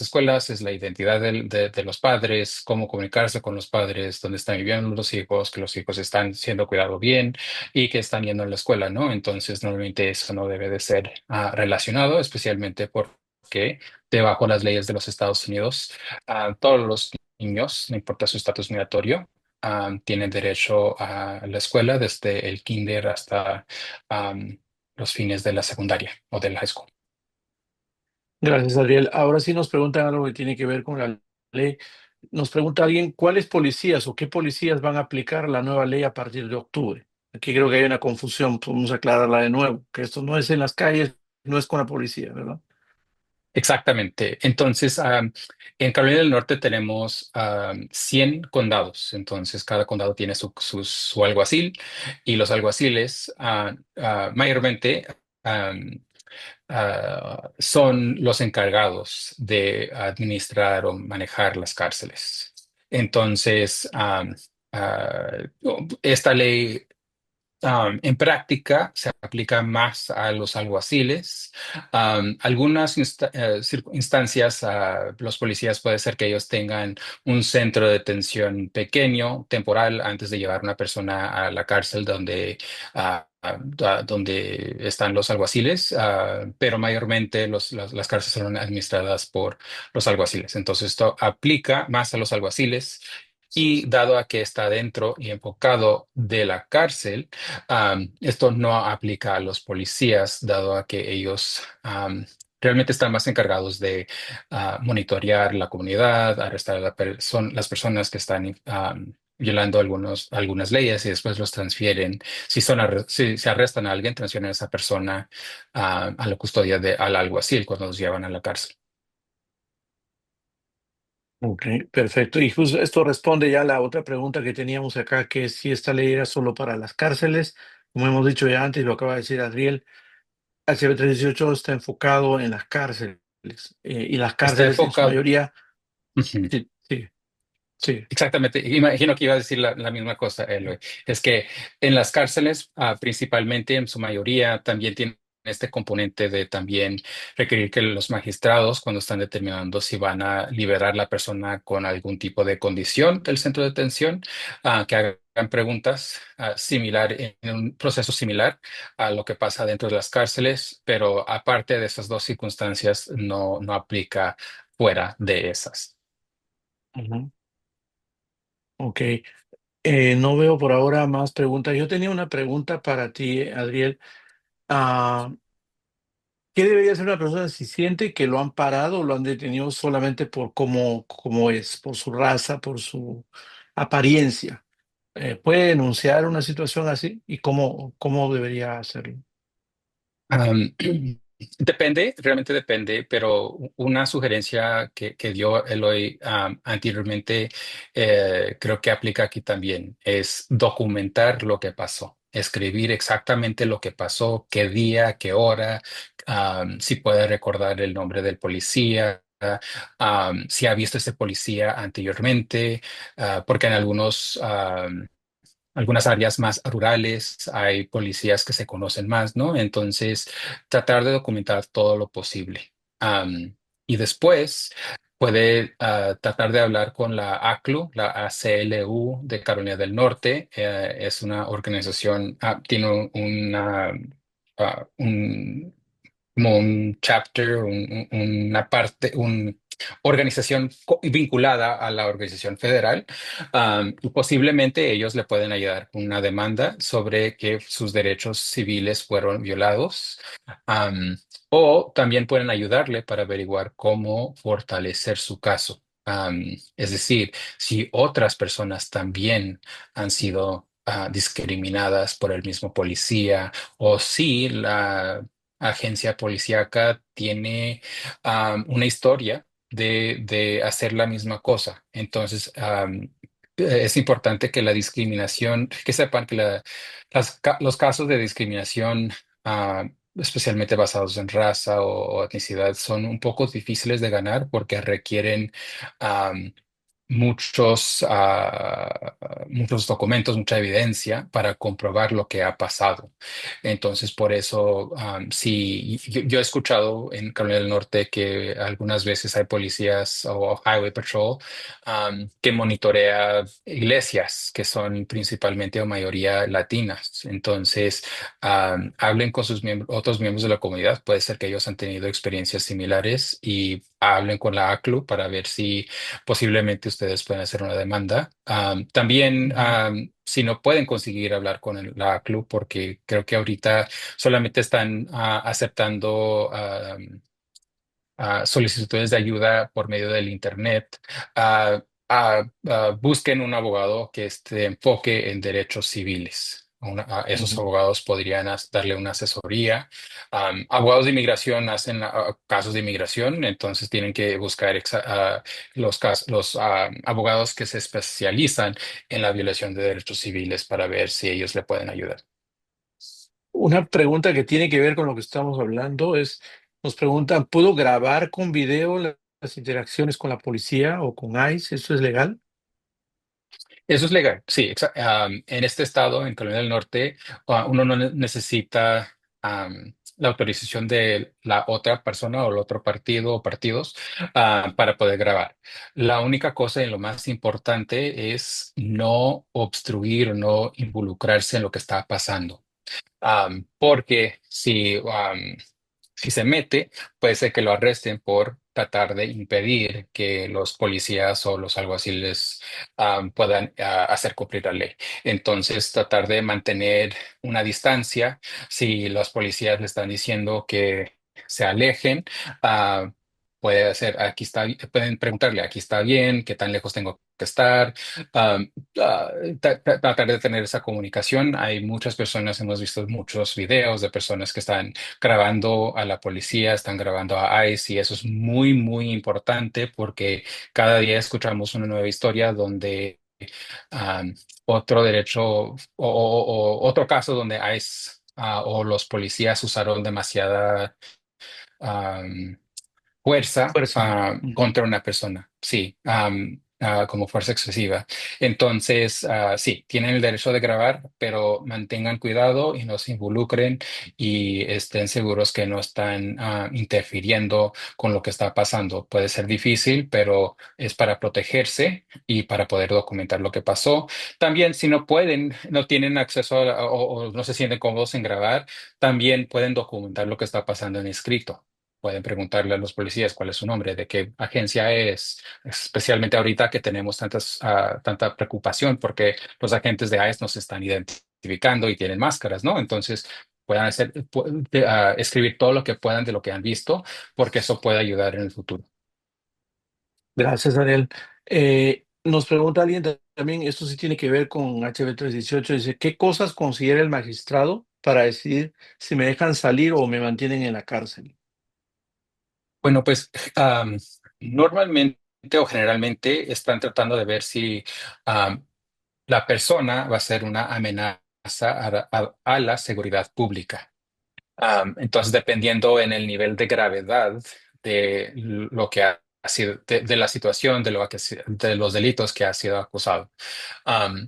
escuelas es la identidad de los padres, cómo comunicarse con los padres, dónde están viviendo los hijos, que los hijos están siendo cuidados bien y que están yendo a la escuela, ¿no? Entonces, normalmente eso no debe de ser relacionado, especialmente porque debajo las leyes de los Estados Unidos, todos los niños, no importa su estatus migratorio, tienen derecho a la escuela desde el kinder hasta los fines de la secundaria o del high school. Gracias, Adriel. Ahora sí nos preguntan algo que tiene que ver con la ley. Nos pregunta alguien cuáles policías o qué policías van a aplicar la nueva ley a partir de octubre. Aquí creo que hay una confusión, podemos aclararla de nuevo, que esto no es en las calles, no es con la policía, ¿verdad? Exactamente. Entonces, en Carolina del Norte tenemos 100 condados. Entonces, cada condado tiene su alguacil y los alguaciles mayormente son los encargados de administrar o manejar las cárceles. Entonces, esta ley en práctica se aplica más a los alguaciles. Algunas instancias, los policías puede ser que ellos tengan un centro de detención pequeño, temporal, antes de llevar una persona a la cárcel donde están los alguaciles, pero mayormente las cárceles son administradas por los alguaciles. Entonces, esto aplica más a los alguaciles. Y dado a que está dentro y enfocado de la cárcel, esto no aplica a los policías, dado a que ellos realmente están más encargados de monitorear la comunidad, arrestar a las personas que están violando algunas leyes y después los transfieren. Si se arrestan a alguien, transfieren a esa persona a la custodia al alguacil cuando los llevan a la cárcel. Ok, perfecto. Y justo esto responde ya a la otra pregunta que teníamos acá, que es si esta ley era solo para las cárceles. Como hemos dicho ya antes, lo acaba de decir Adriel, HB 318 está enfocado en las cárceles. Y las Está cárceles en su enfocado. mayoría, sí, sí, sí. Exactamente, imagino que iba a decir la misma cosa, Eloy. Es que en las cárceles, principalmente en su mayoría, también tienen este componente de también requerir que los magistrados, cuando están determinando si van a liberar la persona con algún tipo de condición del centro de detención, que hagan preguntas similar en un proceso similar a lo que pasa dentro de las cárceles, pero aparte de esas dos circunstancias, no aplica fuera de esas. Ujú. Ok. No veo por ahora más preguntas. Yo tenía una pregunta para ti, Adriel. Ah, ¿Qué debería hacer una persona si siente que lo han parado o lo han detenido solamente por cómo es, por su raza, por su apariencia? ¿Puede denunciar una situación así? ¿Y cómo debería hacerlo? Am, Depende, realmente depende, pero una sugerencia que dio Eloy anteriormente, creo que aplica aquí también, es documentar lo que pasó, escribir exactamente lo que pasó, qué día, qué hora, si puede recordar el nombre del policía. Si ha visto ese policía anteriormente, porque en algunas áreas más rurales, hay policías que se conocen más, ¿no? Entonces, tratar de documentar todo lo posible. Y después puede tratar de hablar con la ACLU, la ACLU de Carolina del Norte. Es una organización, tiene un como un chapter, una parte, una organización vinculada a la organización federal, y posiblemente ellos le pueden ayudar con una demanda sobre que sus derechos civiles fueron violados. Am, o también pueden ayudarle para averiguar cómo fortalecer su caso. Es decir, si otras personas también han sido discriminadas por el mismo policía, o si la agencia policíaca tiene una historia de hacer la misma cosa. Entonces, es importante que la discriminación, que sepan que los casos de discriminación, especialmente basados en raza o etnicidad, son un poco difíciles de ganar porque requieren muchos documentos, mucha evidencia para comprobar lo que ha pasado. Entonces, por eso, sí, yo he escuchado en Carolina del Norte que algunas veces hay policías o Highway Patrol que monitorea iglesias que son principalmente o mayoría latinas. Entonces, hablen con sus otros miembros de la comunidad. Puede ser que ellos han tenido experiencias similares y hablen con la ACLU para ver si posiblemente ustedes pueden hacer una demanda. También, Ujú. si no pueden conseguir hablar con la club, porque creo que ahorita solamente están aceptando solicitudes de ayuda por medio del Internet, busquen un abogado que esté enfoque en derechos civiles. Esos Ujú. abogados podrían darle una asesoría. Abogados de inmigración hacen casos de inmigración, entonces tienen que buscar los abogados que se especializan en la violación de derechos civiles para ver si ellos le pueden ayudar. Una pregunta que tiene que ver con lo que estamos hablando es, nos preguntan, ¿puedo grabar con video las interacciones con la policía o con ICE? ¿Eso es legal? Eso es legal, sí. En este estado, en Carolina del Norte, uno no necesita la autorización de la otra persona o el otro partido o partidos para poder grabar. La única cosa y lo más importante es no obstruir, no involucrarse en lo que está pasando. Porque si se mete, puede ser que lo arresten por tratar de impedir que los policías o los alguaciles puedan hacer cumplir la ley. Entonces, tratar de mantener una distancia. Si los policías le están diciendo que se alejen, ah, puede hacer, aquí está, pueden preguntarle, aquí está bien, qué tan lejos tengo que estar. Um, ah, Tratar de tener esa comunicación. Hay muchas personas, hemos visto muchos videos de personas que están grabando a la policía, están grabando a ICE y eso es muy, muy importante porque cada día escuchamos una nueva historia donde um, otro derecho otro caso donde ICE o los policías usaron demasiada fuerza Fuerza. Ujú. contra una persona, sí, como fuerza excesiva. Entonces, sí, tienen el derecho de grabar, pero mantengan cuidado y no se involucren y estén seguros que no están interfiriendo con lo que está pasando. Puede ser difícil, pero es para protegerse y para poder documentar lo que pasó. También, si no pueden, no tienen acceso o no se sienten cómodos en grabar, también pueden documentar lo que está pasando en escrito. Pueden preguntarle a los policías cuál es su nombre, de qué agencia es, especialmente ahorita que tenemos tanta preocupación porque los agentes de ICE nos están identificando y tienen máscaras, ¿no? Entonces, puedan escribir todo lo que puedan de lo que han visto, porque eso puede ayudar en el futuro. Gracias, Daniel. Nos pregunta alguien también, esto sí tiene que ver con HB 318, dice, ¿qué cosas considera el magistrado para decidir si me dejan salir o me mantienen en la cárcel? Bueno, pues normalmente o generalmente están tratando de ver si am, la persona va a ser una amenaza a la seguridad pública. Entonces, dependiendo en el nivel de gravedad de lo que ha sido, de la situación, de de los delitos que ha sido acusado.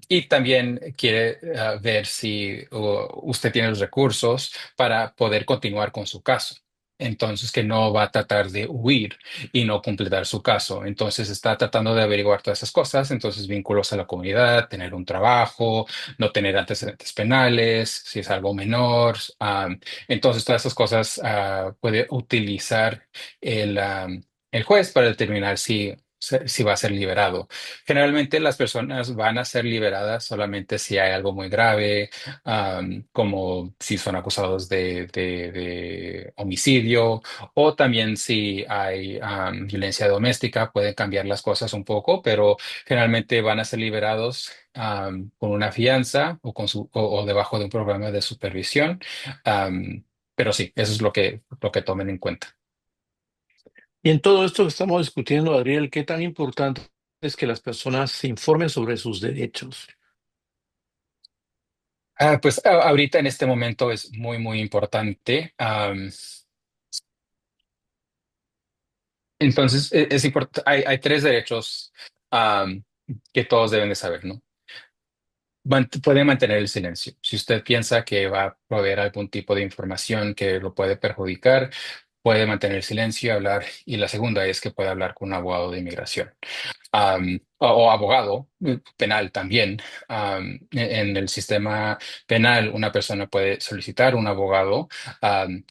Y también quiere ver si usted tiene los recursos para poder continuar con su caso. Entonces, que no va a tratar de huir y no completar su caso. Entonces, está tratando de averiguar todas esas cosas. Entonces, vínculos a la comunidad, tener un trabajo, no tener antecedentes penales, si es algo menor. Entonces, todas esas cosas puede utilizar el juez para determinar si va a ser liberado. Generalmente las personas van a ser liberadas solamente si hay algo muy grave, como si son acusados de homicidio o también si hay violencia doméstica, pueden cambiar las cosas un poco, pero generalmente van a ser liberados con una fianza o, o debajo de un programa de supervisión. Am, pero sí, eso es lo que tomen en cuenta. Y en todo esto que estamos discutiendo, Adriel, ¿qué tan importante es que las personas se informen sobre sus derechos? Pues ahorita en este momento es muy, muy importante. Entonces, es importante, hay tres derechos am, que todos deben de saber, ¿no? Puede mantener el silencio. Si usted piensa que va a proveer algún tipo de información que lo puede perjudicar, puede mantener el silencio y hablar. Y la segunda es que puede hablar con un abogado de inmigración o abogado penal también. En el sistema penal, una persona puede solicitar un abogado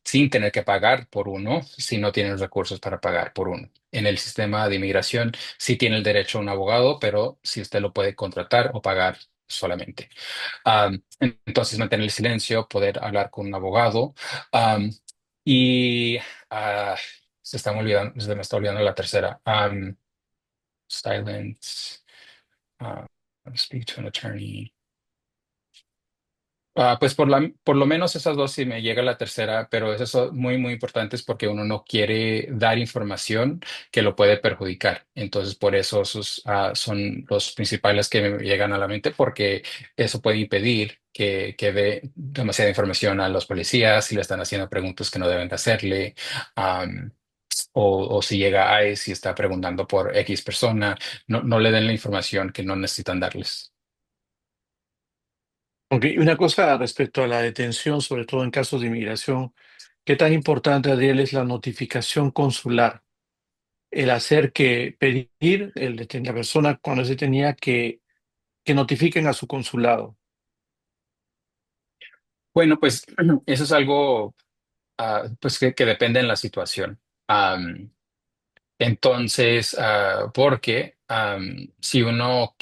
sin tener que pagar por uno si no tiene los recursos para pagar por uno. En el sistema de inmigración sí tiene el derecho a un abogado, pero si usted lo puede contratar o pagar solamente. Entonces, mantener el silencio, poder hablar con un abogado. am, y ah, se me está olvidando la tercera. Silence, uh, speak to an attorney. Pues por lo menos esas dos sí me llega la tercera, pero esas son muy, muy importantes porque uno no quiere dar información que lo puede perjudicar. Entonces, por eso esos son los principales que me llegan a la mente porque eso puede impedir que dé demasiada información a los policías si le están haciendo preguntas que no deben de hacerle. am, o si llega a ICE y está preguntando por X persona, no le den la información que no necesitan darles. Ok, y una cosa respecto a la detención, sobre todo en casos de inmigración, ¿qué tan importante, Adriel, es la notificación consular? El hacer que pedir la persona cuando se tenía que notifiquen a su consulado. Bueno, pues eso es algo pues que depende en la situación. Entonces, porque si uno,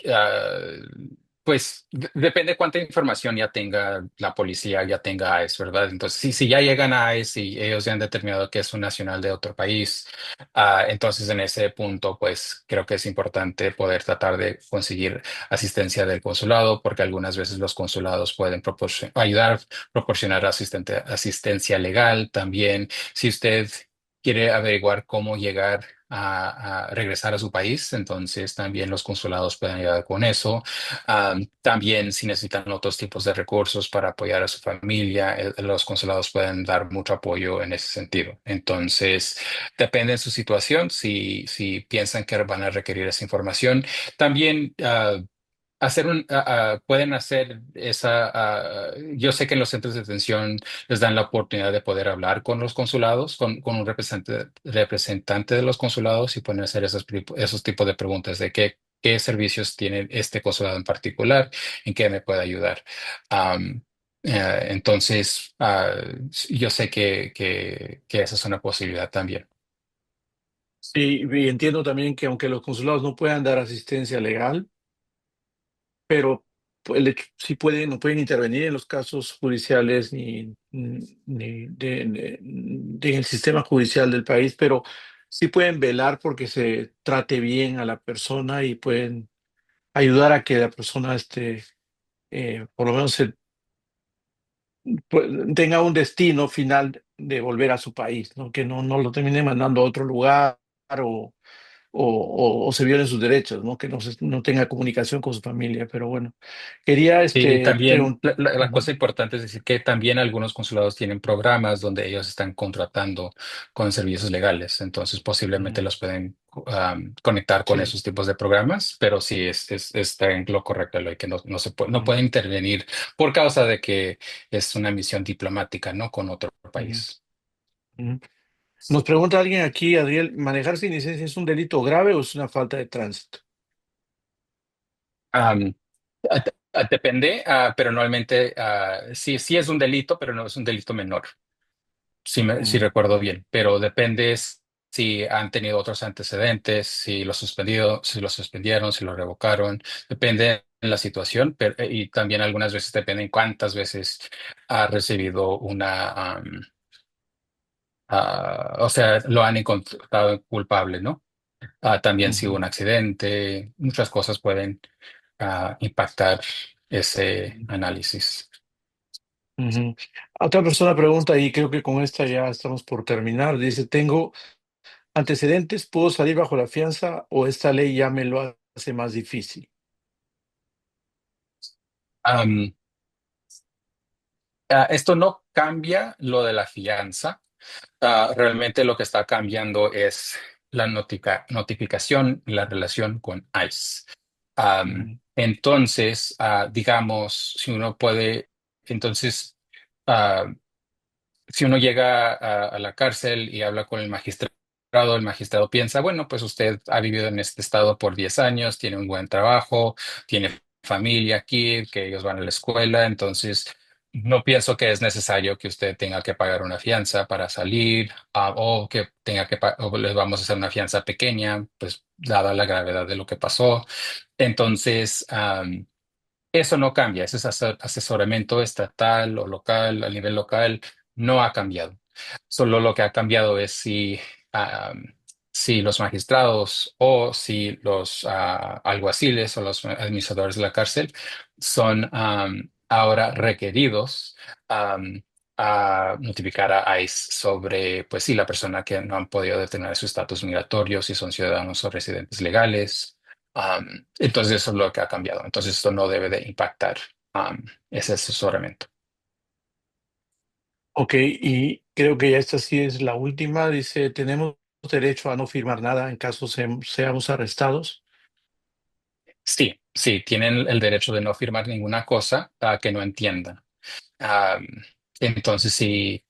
pues depende cuánta información ya tenga la policía, ya tenga ICE, ¿verdad? Entonces, si ya llegan a ICE y ellos ya han determinado que es un nacional de otro país, entonces en ese punto, pues creo que es importante poder tratar de conseguir asistencia del consulado, porque algunas veces los consulados pueden ayudar, proporcionar asistencia legal también. Si usted quiere averiguar cómo llegar a regresar a su país, entonces también los consulados pueden ayudar con eso. También si necesitan otros tipos de recursos para apoyar a su familia, los consulados pueden dar mucho apoyo en ese sentido. Entonces, depende de su situación, si piensan que van a requerir esa información. También pueden hacer esa, yo sé que en los centros de detención les dan la oportunidad de poder hablar con los consulados, con un representante de los consulados y pueden hacer esos tipos de preguntas de qué servicios tiene este consulado en particular, en qué me puede ayudar. Am, entonces, yo sé que esa es una posibilidad también. Sí, y entiendo también que aunque los consulados no puedan dar asistencia legal, pero sí pueden, no pueden intervenir en los casos judiciales ni en el sistema judicial del país, pero sí pueden velar porque se trate bien a la persona y pueden ayudar a que la persona por lo menos tenga un destino final de volver a su país, ¿no? Que no lo termine mandando a otro lugar o, o se violen sus derechos, ¿no? Que no tenga comunicación con su familia. Pero bueno, quería Y también preguntar. la cosa importante es decir que también algunos consulados tienen programas donde ellos están contratando con servicios legales, entonces posiblemente los pueden conectar con Sí. esos tipos de programas, pero sí está en lo correcto, Eloy, que no Ujú, pueden intervenir por causa de que es una misión diplomática, ¿no? Con otro ujú, país. ujú. Nos pregunta alguien aquí, Adriel, ¿manejar sin licencia es un delito grave o es una falta de tránsito? Depende, pero normalmente sí es un delito, pero no es un delito menor. Si Ujú, recuerdo bien, pero depende si han tenido otros antecedentes, si lo suspendieron, si lo revocaron, depende de la situación, y también algunas veces depende en cuántas veces ha recibido o sea, lo han encontrado culpable, ¿no? También si hubo ujú, un accidente, muchas cosas pueden impactar ese análisis. ujú. Otra persona pregunta, y creo que con esta ya estamos por terminar, dice, ¿tengo antecedentes? ¿Puedo salir bajo la fianza o esta ley ya me lo hace más difícil? Esto no cambia lo de la fianza. Realmente lo que está cambiando es la notificación, la relación con ICE. Ujú. Entonces, digamos, si uno puede, entonces, ah, si uno llega a la cárcel y habla con el magistrado piensa, bueno, pues usted ha vivido en este estado por 10 años, tiene un buen trabajo, tiene familia aquí, que ellos van a la escuela, entonces no pienso que es necesario que usted tenga que pagar una fianza para salir, o que tenga que o les vamos a hacer una fianza pequeña, pues dada la gravedad de lo que pasó. Entonces, eso no cambia, ese asesoramiento estatal o local, a nivel local, no ha cambiado. Solo lo que ha cambiado es si los magistrados o si los alguaciles o los administradores de la cárcel son ahora requeridos am, a notificar a ICE sobre, pues sí, la persona que no han podido determinar su estatus migratorio, si son ciudadanos o residentes legales. Entonces eso es lo que ha cambiado. Entonces esto no debe de impactar ese asesoramiento. Ok, y creo que ya esta sí es la última. Dice, tenemos derecho a no firmar nada en caso seamos arrestados. Sí, sí, tienen el derecho de no firmar ninguna cosa que no entiendan. Am, entonces sí,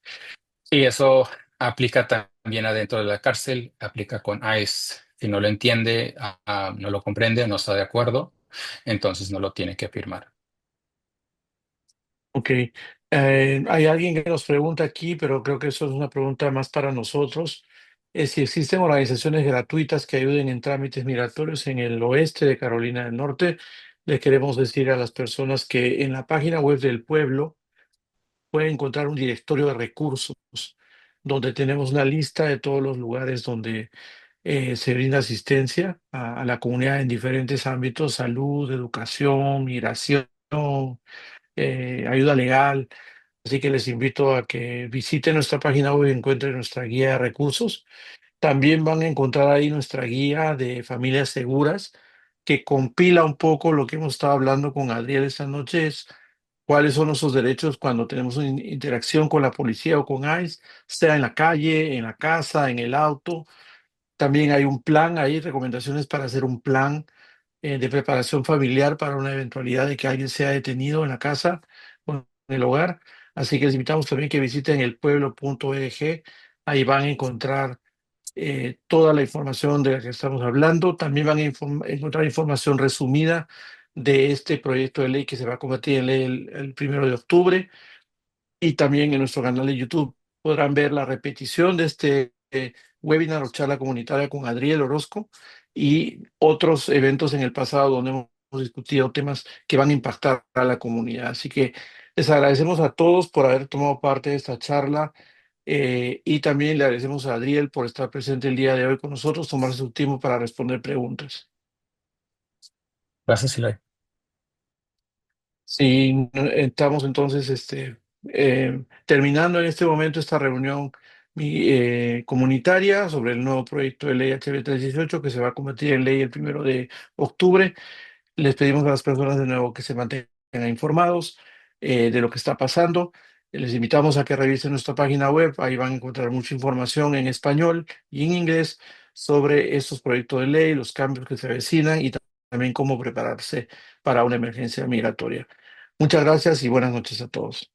y eso aplica también adentro de la cárcel, aplica con ICE. Si no lo entiende, no lo comprende, no está de acuerdo, entonces no lo tiene que firmar. Ok, hay alguien que nos pregunta aquí, pero creo que eso es una pregunta más para nosotros. Es si existen organizaciones gratuitas que ayuden en trámites migratorios en el oeste de Carolina del Norte. Le queremos decir a las personas que en la página web del pueblo pueden encontrar un directorio de recursos donde tenemos una lista de todos los lugares donde se brinda asistencia a la comunidad en diferentes ámbitos: salud, educación, migración, ayuda legal. Así que les invito a que visiten nuestra página web y encuentren nuestra guía de recursos. También van a encontrar ahí nuestra guía de familias seguras, que compila un poco lo que hemos estado hablando con Adriel esta noche: es cuáles son nuestros derechos cuando tenemos una interacción con la policía o con ICE, sea en la calle, en la casa, en el auto. También hay un plan, hay recomendaciones para hacer un plan de preparación familiar para una eventualidad de que alguien sea detenido en la casa o en el hogar. Así que les invitamos también que visiten elpueblo.org. Ahí van a encontrar toda la información de la que estamos hablando. También van a encontrar información resumida de este proyecto de ley que se va a convertir en ley el 1 de octubre. Y también en nuestro canal de YouTube podrán ver la repetición de este webinar o charla comunitaria con Adriel Orozco y otros eventos en el pasado donde hemos discutido temas que van a impactar a la comunidad. Así que les agradecemos a todos por haber tomado parte de esta charla, y también le agradecemos a Adriel por estar presente el día de hoy con nosotros, tomarse su tiempo para responder preguntas. Gracias, Eloy. Sí, estamos entonces terminando en este momento esta reunión comunitaria sobre el nuevo proyecto de ley HB 318 que se va a convertir en ley el 1 de octubre. Les pedimos a las personas de nuevo que se mantengan informados de lo que está pasando. Les invitamos a que revisen nuestra página web. Ahí van a encontrar mucha información en español y en inglés sobre estos proyectos de ley, los cambios que se avecinan y también cómo prepararse para una emergencia migratoria. Muchas gracias y buenas noches a todos.